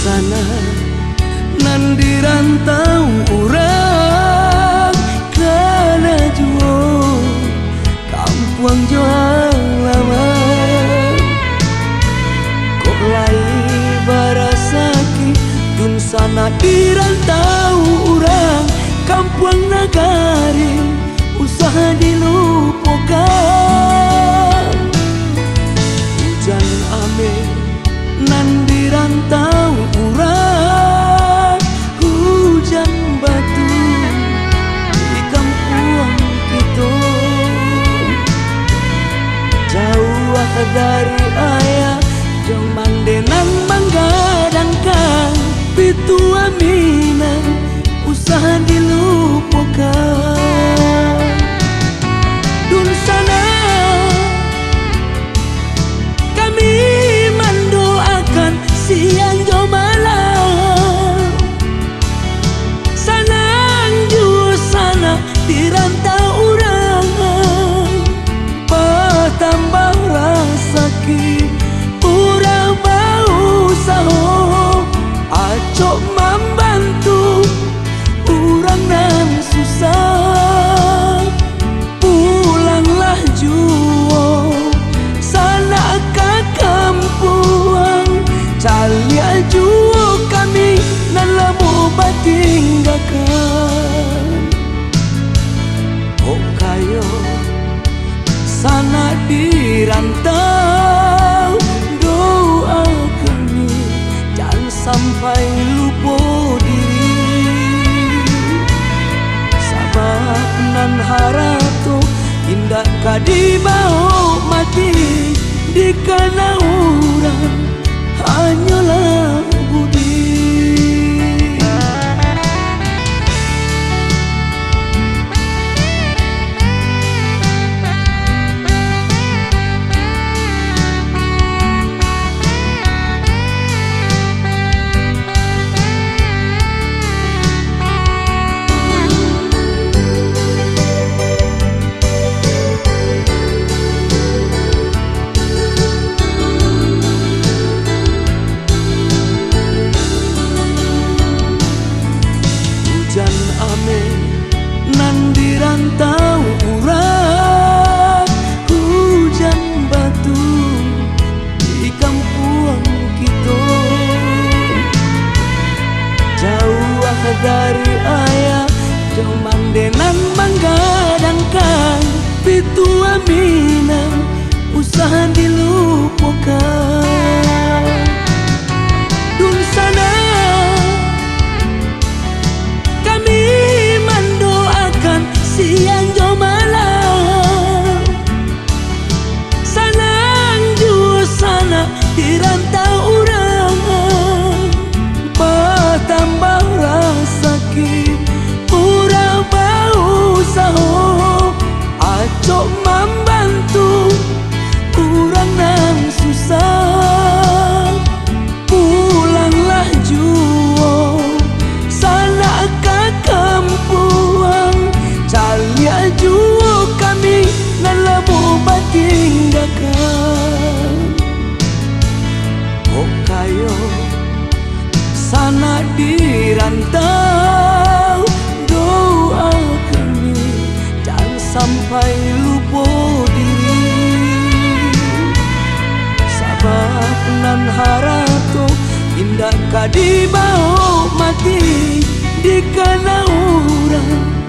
sana nan dirantau orang kana juo kampung juang lama kok lai barasaki dun sana dirantau orang kampung nagari usaha dilupakan hujan ame nan dirantau orang hujan batu di kampung kita jauh dari ayah jaman denan menggadangkan pitu aminan usaha dilupakan dun sana kami mendoakan siang jo malam sanang ju sana dirantau orang patambah rasaki pura bau saho acok membantu orang nan susah pulanglah juo sana ke kampung calia juo kami nan lamu batinggakan oh kayo sana dirantau doa kami jangan sampai lupa diri sabab nan harato indah kadibau mati di kana urang hanyalah budi. Hujan ame nan dirantau orang hujan batu di kampung kita jauh dari ayah cuman denan menggadangkan pitu aminan usaha dilupakan dun sana siang jo malam sanang ju sana dirantau orang patambah rasaki pura bau saho acok membantu orang nan susah pulanglah juo sana ke kampung calia juo kami nan lamu batinggakan oh kayo sana dirantau doa kami jangan sampai lupa diri sabab nan harato indah kadibau mati di kana urang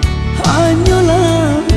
hanyalah